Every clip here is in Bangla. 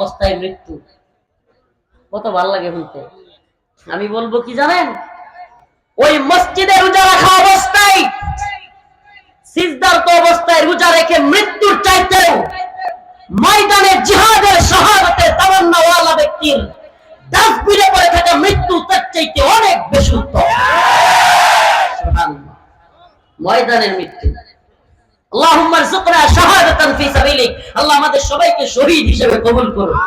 অবস্থায় মৃত্যু কত ভালো লাগে শুনতে। আমি বলবো কি জানেন, ওই মসজিদে রোজা রাখা অবস্থায়, সিজদারত অবস্থায় রোজা রেখে মৃত্যুর চাইতেও ময়দানে জিহাদের শাহাদাতের তামান্নাওয়ালা ব্যক্তির ডাস্টবিনে পড়ে থাকা মৃত্যু তার চাইতে অনেক বেশি উত্তম। সুবহানাল্লাহ। ময়দানের মৃত্যু। আল্লাহুম্মা রযুকনা শাহাদাতান ফি সাবিলিক। আল্লাহ আমাদের সবাইকে শহীদ হিসেবে কবুল করুন।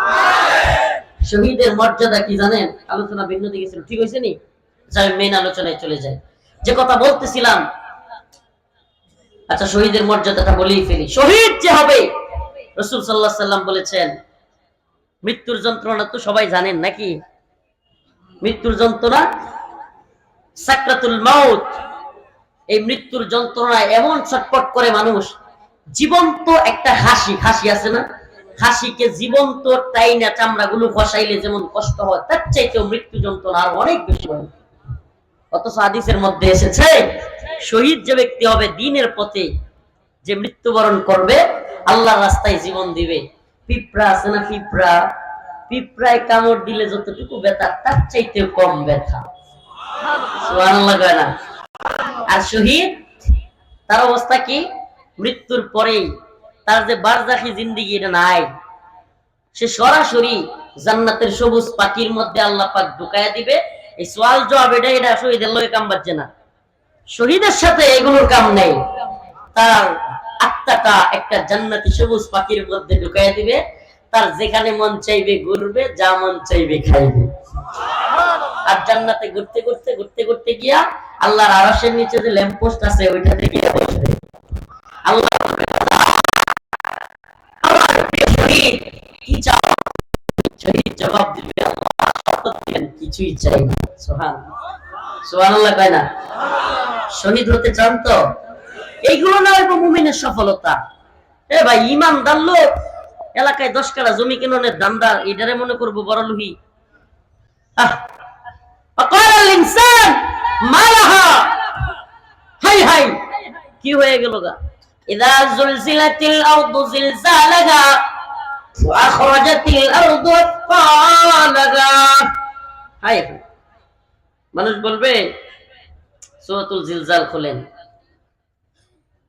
শহীদের মর্যাদা কি জানেন? আলোচনা ভিন্ন দিকে ছিল, ঠিক হইছে নি? আমি মেইন আলোচনায় চলে যাই। যে কথা বলতেছিলাম, আচ্ছা শহীদের মর্যাদাটা বলেই ফেলি। শহীদ যে হবে, রাসূল সাল্লাল্লাহু আলাইহি সাল্লাম বলেছেন, মৃত্যুর যন্ত্রণা তো সবাই জানেন নাকি? মৃত্যুর যন্ত্রণা, সাকরাতুল মাউত। এই মৃত্যুর যন্ত্রণায় এমন ছটফট করে মানুষ, জীবন্ত একটা হাসি আছে না, হাসিকে জীবন্ত টাইনা চামড়াগুলো খসাইলে যেমন কষ্ট হয়, তার চাইতেও মৃত্যু যন্ত্রণা আর অনেক বেশি হয়। অথচ হাদিসের মধ্যে এসেছে, শহীদ যে ব্যক্তি হবে দ্বীনের পথে, যে মৃত্যুবরণ করবে, আল্লাহর রাস্তায় জীবন দিবে। পিঁপড়া আছে না, পিঁপড়ায় কামড় দিলে যতটুকু ব্যথা তার চাইতেও কম ব্যথা। সুবহানাল্লাহ কয় না? আর শহীদ, তার অবস্থা কি? মৃত্যুর পরেই তার যে বারজাখি জিন্দেগি এটা নাই, সে সরাসরি জান্নাতের সবুজ পাখির মধ্যে আল্লাহ পাক ঢুকায়া দিবে। এই সওয়াল জবাব এটা শহীদের লগে কাম বাজছে না। শহীদের সাথে এগুলোর কাম নেই। তার আত্মাটা একটা জান্নাতি সবুজ পাখির মধ্যে ঢুকায়া দিবে। তার যেখানে মন চাইবে ঘুরবে, যা মন চাইবে খাইবে। আর জান্নাতে ঘুরতে ঘুরতে গিয়া আল্লাহর আরশের নিচে যে ল্যাম্পপোস্ট আছে ওইটাতে গিয়ে বসবে। আল্লাহ শহীদ কি চাও? শহীদ জবাব দিবে, আল্লাহ শপথ দিবেন কিছুই চাই না। সুবহানাল্লাহ কয় না? শহীদ হতে চান তো? এইগুলো না হইব মুমিনের সফলতা। এ ভাই, ঈমানদার লোক এলাকায় 10 কাঠা জমি কিননের দান্দা, এটারে মনে করবো বড় লুহি। ইনসান মালাহা, হাই হাই কি হয়ে গেল গা? ইযা যুলজিলাতিল আরদু জিলজালাহা ওয়া আখরাজাতিল আরদু আথকালাহা। হাই হাই, মানুষ বলবে সূরাতুল জিলজাল খুলেন,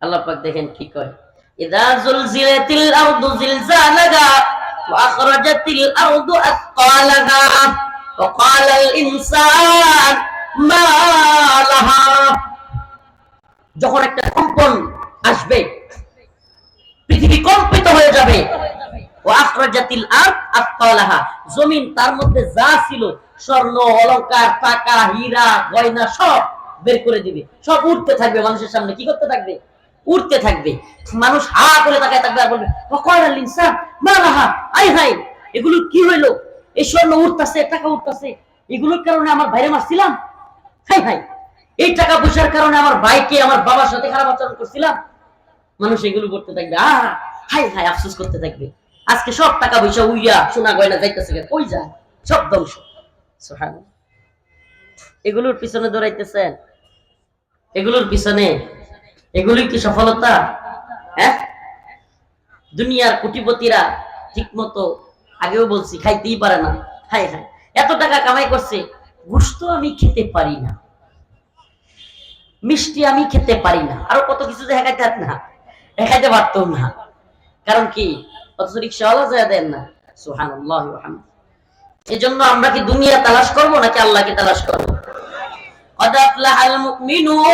আল্লাহ পাক দেখেন কি কয়, ইযা যুলজিলাতিল আরদু জিলজালাহা ওয়া আখরাজাতিল আরদু আথকালাহা ওয়া ক্বালাল ইনসান মা লাহা। যখন একটা কম্পন আসবে, পৃথিবী কম্পিত হয়ে যাবে, ওয়া আখরাজাতিল আরদ আথকালাহা, জমিন তার মধ্যে যা ছিল স্বর্ণ অলংকার টাকা হীরা গয়না সব বের করে দিবে, সব উঠতে থাকবে মানুষের সামনে। কি করতে থাকবে? উঠতে থাকবে। মানুষ হা করে তাকায় থাকবে আর বলবে ওয়াকালাল ইনসান মা লাহা, আই হাই এগুলো কি হইলো? এই স্বর্ণ উঠতেছে, টাকা উঠতেছে, এগুলোর কারণে আমার ভাইরে মারছিলাম, হাই হাই এই টাকা পয়সার কারণে আমার ভাইকে আমার বাবার সাথে খারাপ আচরণ করছিলাম। মানুষ এগুলো করতে থাকবে, হাই হাই আফসোস করতে থাকবে। আজকে সব টাকা পয়সা উইয়া সোনা গয়না যাইতেছে, কই যায়? সব ধ্বংস। সুবহানাল্লাহ। এগুলোর পিছনে দৌড়াইতেছেন, এগুলোর পিছনে, এগুলি কি সফলতা? হ্যাঁ, দুনিয়ার কোটিপতিরা ঠিক মতো, আগেও বলছি, খাইতেই পারে না। হাই হাই এত টাকা কামাই করছে, গোশত আমি খেতে পারি না, মিষ্টি আমি খেতে পারি না, আরো কত কিছু দেখাইতে পারতাম না। কারণ কি? অথচ রিকশাওয়ালা যায় দেন না। সুবহানাল্লাহ ওয়া বিহামদিহি। এজন্য আমরা কি দুনিয়া তালাশ করবো নাকি আল্লাহকে তালাশ করবো? قد أفلح المؤمنون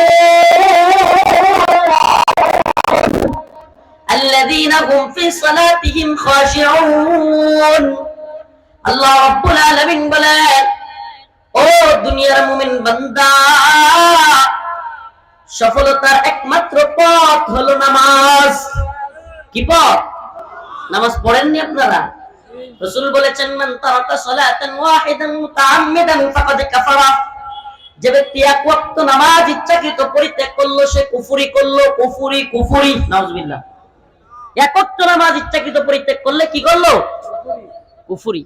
الذين هم في صلاتهم خاشعون। আল্লাহ রাব্বুল আলামিন বলেন, ও দুনিয়ার মুমিন বান্দা, সফলতার একমাত্র পথ হলো নামাজ। কি পথ? নামাজ পড়েননি আপনারা? রাসূল বলেছেন, মান তারাকা সালাতান ওয়াহিদান মুতাআম্মিদান ফাকাদ কাফারা। যে ব্যক্তি এক ওয়াক্ত নামাজ ইচ্ছাকৃত পরিত্যাগ করলো, সে কুফরি করলো। কুফরি নাউজুবিল্লাহ। এক ওয়াক্ত নামাজ ইচ্ছাকৃত পরিত্যাগ করলে কি করলো? কুফরি।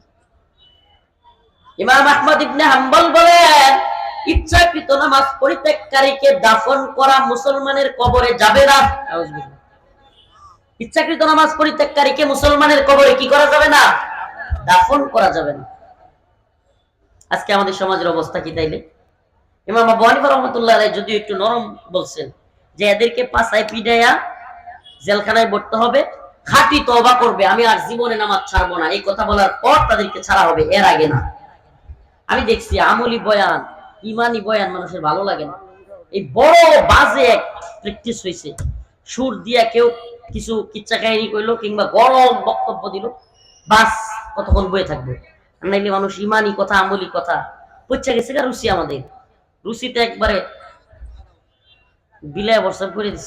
ইমাম আহমদ ইবনে হাম্বল বলেন, ইচ্ছাকৃত নামাজ পরিত্যাগকারীকে দাফন করা মুসলমানের কবরে যাবে না। নাউজুবিল্লাহ। ইচ্ছাকৃত নামাজ পরিত্যাগকারীকে মুসলমানের কবরে কি করা যাবে না? দাফন করা যাবে না। আজকে আমাদের সমাজের অবস্থা কি তাইলে? ইমাম আবু হানিফা রাহমাতুল্লাহ আলাইহি যদিও একটু নরম বলছেন যে এদেরকে পাছায় পিটাইয়া জেলখানায় ভরতে হবে, খাঁটি তওবা করবে, আমি আর জীবনে নামাজ ছাড়বো না, এই কথা বলার পর তাদেরকে ছাড়া হবে, এর আগে না। আমি দেখছি আমলি বয়ান, ইমানি বয়ান মানুষের ভালো লাগে না। এই বড় বাজে এক প্র্যাকটিস হয়েছে, সুর দিয়া কেউ কিছু কিচ্ছা কাহিনী কইলো কিংবা গরম বক্তব্য দিল, বাস কতক্ষণ বয়ে থাকবে। নাইলে মানুষ ইমানি কথা আমলি কথা পচ্চা গেছে গা রুচি, আমাদের রুচিতে একবারে বিলায় বর্ষা করে দিচ্ছে।